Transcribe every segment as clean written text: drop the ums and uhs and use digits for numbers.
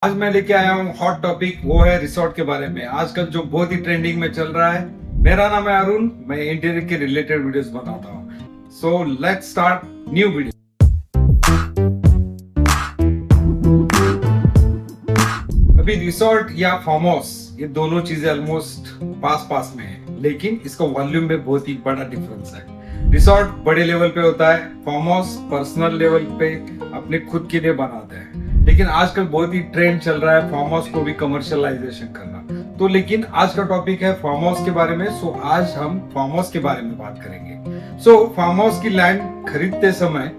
आज मैं लेके आया हूँ हॉट टॉपिक, वो है रिसोर्ट के बारे में। आजकल जो बहुत ही ट्रेंडिंग में चल रहा है। मेरा नाम है अरुण, मैं इंटीरियर के रिलेटेड वीडियोस बनाता हूँ। So let's start new video. अभी रिसोर्ट या फार्म हाउस, ये दोनों चीजें ऑलमोस्ट पास पास में है, लेकिन इसका वॉल्यूम में बहुत ही बड़ा डिफरेंस है। रिसोर्ट बड़े लेवल पे होता है, फार्म हाउस पर्सनल लेवल पे अपने खुद के लिए बनाते हैं। लेकिन आजकल बहुत ही ट्रेंड चल रहा है फार्म हाउस को भी कमर्शियलाइजेशन करना। तो लेकिन आज का टॉपिक है फार्म हाउस के बारे में। सो आज हम फार्म हाउस के बारे में बात करेंगे। सो फार्म हाउस की लैंड खरीदते समय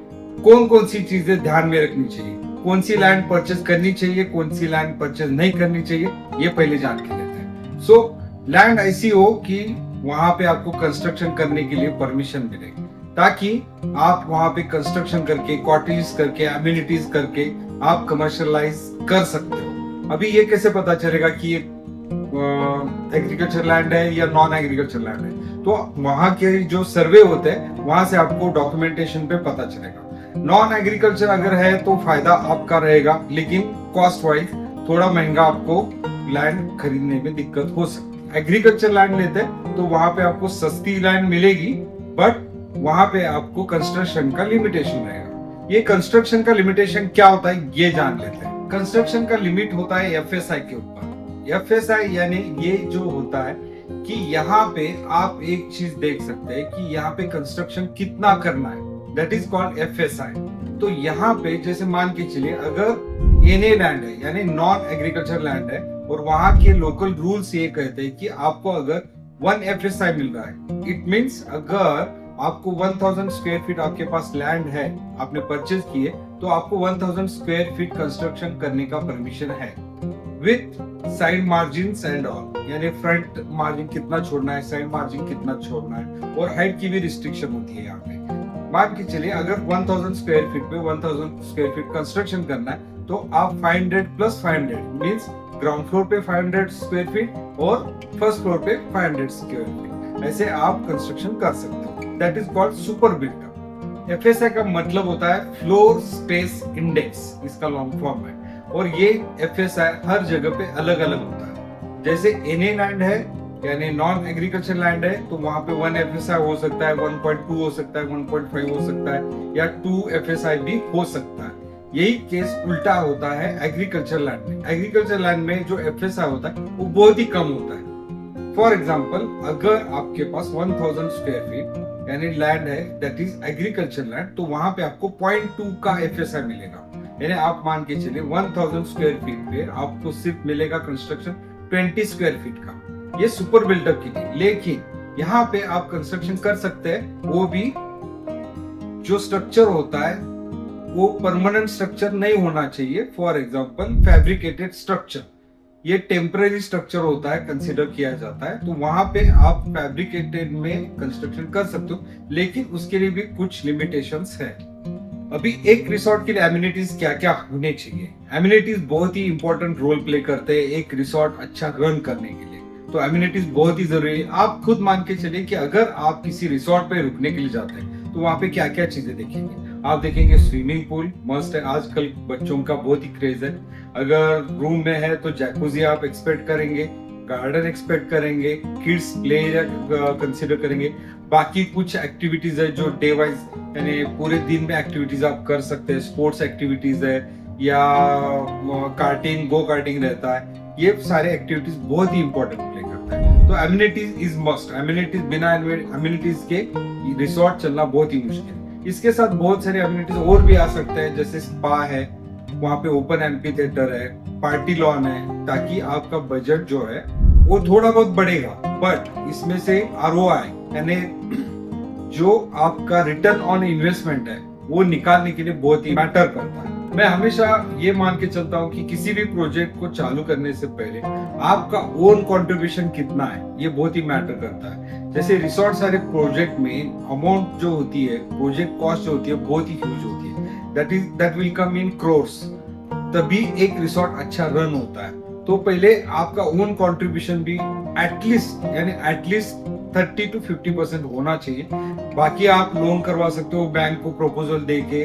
कौन कौन सी चीजें ध्यान में रखनी चाहिए, कौन सी लैंड परचेज करनी चाहिए, कौन सी लैंड परचेज नहीं करनी चाहिए, ये पहले जान के लेते हैं। सो लैंड ऐसी हो कि वहां पे आपको कंस्ट्रक्शन करने के लिए परमिशन मिले, ताकि आप वहां पे कंस्ट्रक्शन करके, कॉटेज करके, एमिनिटीज करके आप कमर्शियलाइज कर सकते हो। अभी ये कैसे पता चलेगा कि ये एग्रीकल्चर लैंड है या नॉन एग्रीकल्चर लैंड है? तो वहां के जो सर्वे होते हैं वहां से आपको डॉक्यूमेंटेशन पे पता चलेगा। नॉन एग्रीकल्चर अगर है तो फायदा आपका रहेगा, लेकिन कॉस्ट वाइज थोड़ा महंगा आपको लैंड खरीदने में दिक्कत हो सकती है। एग्रीकल्चर लैंड लेते हैं तो वहां पे आपको सस्ती लैंड मिलेगी, बट वहां पे आपको कंस्ट्रक्शन का लिमिटेशन रहेगा। ये कंस्ट्रक्शन का लिमिटेशन क्या होता है ये जान लेते हैं। कंस्ट्रक्शन का लिमिट होता है एफएसआई के ऊपर। एफएसआई यानी ये जो होता है कि यहाँ पे आप एक चीज देख सकते हैं कि यहाँ पे कंस्ट्रक्शन कितना करना है, दैट इज कॉल्ड एफएसआई। तो यहाँ पे जैसे मान के चलिए, अगर एनए लैंड है यानी नॉन एग्रीकल्चर लैंड है, और वहां के लोकल रूल्स ये कहते हैं कि आपको अगर 1 एफएसआई मिल रहा है, इट मींस अगर आपको 1000 स्क्वायर फीट आपके पास लैंड है, आपने परचेज किए, तो आपको 1000 स्क्वायर फीट कंस्ट्रक्शन करने का परमिशन है, with side margin and all. यानी फ्रंट मार्जिन कितना छोड़ना है, साइड मार्जिन कितना छोड़ना है, और हाइट की भी रिस्ट्रिक्शन होती है यहाँ पे। मान के चलिए अगर 1000 स्क्वायर फीट पे 1000 स्क्वायर फीट कंस्ट्रक्शन करना है, तो आप 500 प्लस 500 मींस ग्राउंड फ्लोर पे 500 स्क्वायर फीट और फर्स्ट फ्लोर पे 500 स्क्वायर फीट, ऐसे आप कंस्ट्रक्शन कर सकते हो। That is called super buildup. FSI का मतलब होता है फ्लोर स्पेस इंडेक्स, इसका लॉन्ग फॉर्म है। और ये एफएसआई हर जगह पे अलग अलग होता है। जैसे एनए लैंड है यानी नॉन एग्रीकल्चर लैंड है, तो वहां पे 1 एफएसआई हो सकता है, 1.2 हो सकता है, 1.5 हो सकता है, या 2 एफएसआई भी हो सकता है। यही केस उल्टा होता है एग्रीकल्चर लैंड में। एग्रीकल्चर लैंड में जो एफएसआई होता है वो बहुत ही कम होता है। फॉर एग्जाम्पल, अगर आपके पास 1000 स्क्वायर फीट यानी लैंड है, दैट इज एग्रीकल्चर लैंड, तो वहां पे आपको 0.2 का एफएसआई मिलेगा। यानी आप मान के चलिए 1000 स्क्वायर फीट पे आपको सिर्फ मिलेगा कंस्ट्रक्शन 20 स्क्वायर फीट का। ये सुपर बिल्डअप की थी। लेकिन यहाँ पे आप कंस्ट्रक्शन कर सकते हैं, वो भी जो स्ट्रक्चर होता है वो परमानेंट स्ट्रक्चर नहीं होना चाहिए। फॉर एग्जाम्पल फैब्रिकेटेड स्ट्रक्चर, ये टेम्पररी स्ट्रक्चर होता है, कंसीडर किया जाता है। तो वहां पे आप फैब्रिकेटेड में कंस्ट्रक्शन कर सकते हो, लेकिन उसके लिए भी कुछ लिमिटेशंस है। अभी एक रिसोर्ट के लिए एमिनिटीज क्या क्या होने चाहिए? एमिनिटीज बहुत ही इंपॉर्टेंट रोल प्ले करते हैं एक रिसोर्ट अच्छा रन करने के लिए। तो एमिनिटीज बहुत ही जरूरी है। आप खुद मान के चलिए कि अगर आप किसी रिसोर्ट पे रुकने के लिए जाते हैं, तो वहां पे क्या क्या चीजें देखेंगे? आप देखेंगे स्विमिंग पूल मस्ट है, आजकल बच्चों का बहुत ही क्रेज है। अगर रूम में है तो जैकुजी आप एक्सपेक्ट करेंगे, गार्डन एक्सपेक्ट करेंगे, किड्स प्ले एरिया कंसीडर करेंगे। बाकी कुछ एक्टिविटीज है जो डे वाइज यानी पूरे दिन में एक्टिविटीज आप कर सकते हैं। स्पोर्ट्स एक्टिविटीज है, या कार्टिंग, गो कार्टिंग रहता है। ये सारे एक्टिविटीज बहुत ही इंपॉर्टेंट प्ले करता है। तो एमिनिटीज इज मस्ट। एमिनिटीज, बिना एमिनिटीज के रिसोर्ट चलना बहुत ही मुश्किल है। इसके साथ बहुत सारे एमिनिटीज और भी आ सकते हैं, जैसे स्पा है, वहां पे ओपन एम्पी थिएटर है, पार्टी लॉन है, ताकि आपका बजट जो है वो थोड़ा बहुत बढ़ेगा, बट इसमें से आरओआई यानी जो आपका रिटर्न ऑन इन्वेस्टमेंट है वो निकालने के लिए बहुत ही मैटर करता है। मैं हमेशा ये मान के चलता हूँ कि किसी भी प्रोजेक्ट को चालू करने से पहले आपका ओन कंट्रीब्यूशन कितना है ये बहुत ही मैटर करता है। जैसे रिसोर्ट सारे प्रोजेक्ट में अमाउंट जो होती है, प्रोजेक्ट कॉस्ट जो होती है, बहुत ही ह्यूज होती है। दैट विल कम इन क्रोर्स, तभी एक रिसोर्ट अच्छा रन होता है। तो पहले आपका ओन कंट्रीब्यूशन भी एटलीस्ट 30 to 50% होना चाहिए। बाकी आप लोन करवा सकते हो बैंक को प्रपोजल देके,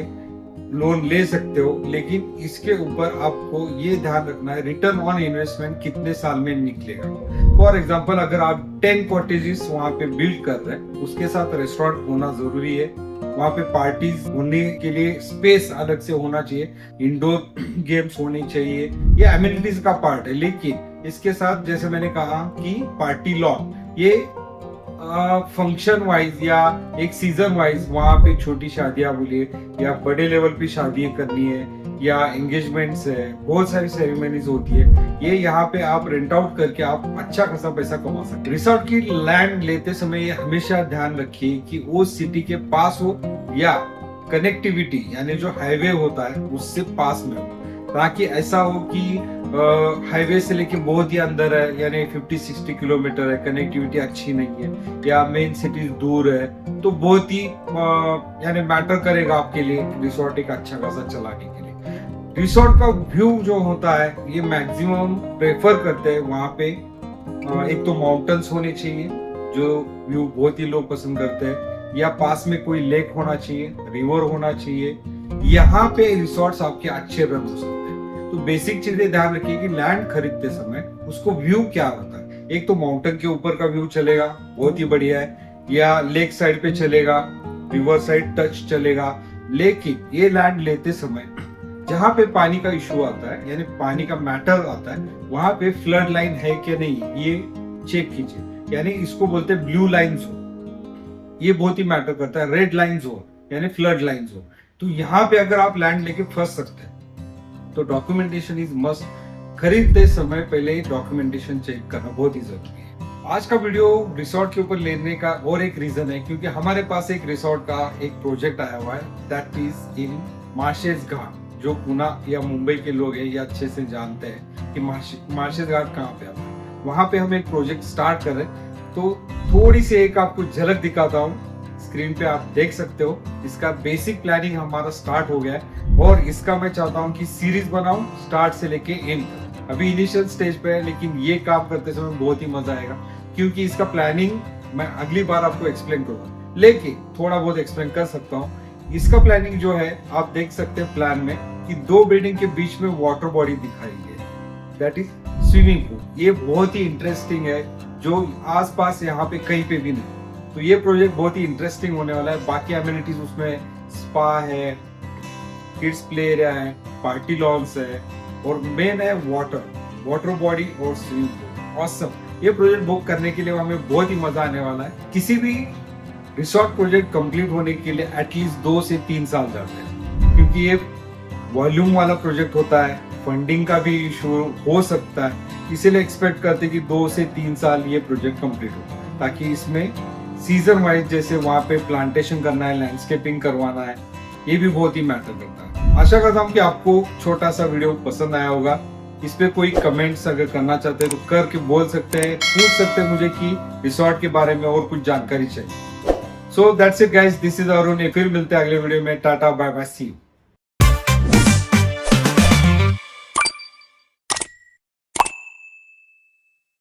लोन ले सकते हो, लेकिन इसके ऊपर आपको ये ध्यान रखना है रिटर्न ऑन इन्वेस्टमेंट कितने साल में निकलेगा। फॉर एग्जांपल अगर आप 10 कॉटेजेस वहां पे बिल्ड कर रहे हैं, उसके साथ रेस्टोरेंट होना जरूरी है, वहां पे पार्टीज होने के लिए स्पेस अलग से होना चाहिए, इंडोर गेम्स होनी चाहिए, ये एमिनिटीज का पार्ट है। लेकिन इसके साथ जैसे मैंने कहा कि पार्टी लॉन, ये फंक्शन वाइज या एक सीजन वाइज वहां पे छोटी शादियां बोलिए या बड़े लेवल पे शादियां करनी है या एंगेजमेंट्स है, बहुत सारी सेरेमनीज होती है, ये यहाँ पे आप रेंट आउट करके आप अच्छा खासा पैसा कमा सकते हैं। रिसोर्ट की लैंड लेते समय ये हमेशा ध्यान रखिए कि वो सिटी के पास हो या कनेक्टिविटी यानी जो हाईवे होता है उससे पास में हो, ताकि ऐसा हो कि हाईवे से लेके बहुत ही अंदर है यानी 50-60 किलोमीटर है, कनेक्टिविटी अच्छी नहीं है या मेन सिटी दूर है, तो बहुत ही यानी मैटर करेगा आपके लिए रिसोर्ट एक अच्छा खासा चलाने के लिए। रिसोर्ट का व्यू जो होता है ये मैक्सिमम प्रेफर करते हैं वहां पे एक तो माउंटेन्स होने चाहिए जो व्यू बहुत ही लोग पसंद करते हैं, या पास में कोई लेक होना चाहिए, रिवर होना चाहिए, यहाँ पे रिसोर्ट्स आपके अच्छे रन हो सकते हैं। तो बेसिक चीजें ध्यान रखिए कि लैंड खरीदते समय उसको व्यू क्या होता है, एक तो माउंटेन के ऊपर का व्यू चलेगा बहुत ही बढ़िया है, या लेक साइड पे चलेगा, रिवर साइड टच चलेगा। लेकिन ये लैंड लेते समय जहां पे पानी का इशू आता है यानी पानी का मैटर आता है, वहां पे फ्लड लाइन है कि नहीं ये चेक कीजिए, यानी इसको बोलते हैं ब्लू लाइन्स हो, ये बहुत ही मैटर करता है, रेड लाइन्स हो यानी फ्लड लाइन्स हो। तो यहाँ पे अगर आप लैंड लेके फंस सकते हैं तो डॉक्यूमेंटेशन इज मस्ट। खरीदते समय पहले डॉक्यूमेंटेशन चेक करना बहुत ही जरूरी है। आज का वीडियो रिसोर्ट के ऊपर लेने का और एक रीजन है क्योंकि हमारे पास एक रिसोर्ट का एक प्रोजेक्ट आया हुआ है, दैट इज इन मार्शेस घाट। जो पुणे या मुंबई के लोग हैं ये अच्छे से जानते हैं कि मार्शेस घाट कहाँ पे आता है। वहां पे हम एक प्रोजेक्ट स्टार्ट कर रहे हैं, तो थोड़ी सी एक आपको झलक दिखाता हूँ, स्क्रीन पे आप देख सकते हो। इसका बेसिक प्लानिंग हमारा स्टार्ट हो गया है और इसका मैं चाहता हूँ कि सीरीज बनाऊं स्टार्ट से लेके एंड तक। अभी इनिशियल स्टेज पे है लेकिन ये काम करते समय बहुत ही मजा आएगा क्योंकि इसका प्लानिंग मैं अगली बार आपको एक्सप्लेन करूंगा, लेकिन थोड़ा बहुत एक्सप्लेन कर सकता हूँ। इसका प्लानिंग जो है आप देख सकते हैं प्लान में कि 2 बिल्डिंग के बीच में वाटर बॉडी दिखाई है, दैट इज स्विमिंग पूल। ये बहुत ही इंटरेस्टिंग है जो आसपास यहाँ पे कहीं पे भी नहीं। तो ये प्रोजेक्ट बहुत ही इंटरेस्टिंग होने वाला है। बाकी एमिनिटीज उसमें स्पा है, किड्स प्ले एरिया है, पार्टी लॉन्स है और मेन है वाटर बॉडी और स्विमिंग पूल। ऑसम। ये प्रोजेक्ट बुक करने के लिए हमें बहुत ही मजा आने वाला है। किसी भी रिसोर्ट प्रोजेक्ट कंप्लीट होने के लिए एटलीस्ट 2 से 3 साल जाते हैं क्योंकि ये वॉल्यूम वाला प्रोजेक्ट होता है, फंडिंग का भी इशू हो सकता है, इसीलिए एक्सपेक्ट करते हैं कि 2 से 3 साल ये प्रोजेक्ट कंप्लीट हो, ताकि इसमें सीजन वाइज जैसे वहां पे प्लांटेशन करना है, लैंडस्केपिंग करवाना है, ये भी बहुत ही मैटर करता है। आशा करता हूँ कि आपको छोटा सा वीडियो पसंद आया होगा। इस पे कोई कमेंट्स अगर करना चाहते हैं तो करके बोल सकते हैं, पूछ सकते हैं मुझे कि रिसोर्ट के बारे में और कुछ जानकारी चाहिए। So that's it guys, this is Arun. फिर मिलते हैं अगले वीडियो में। Tata bye bye, see you.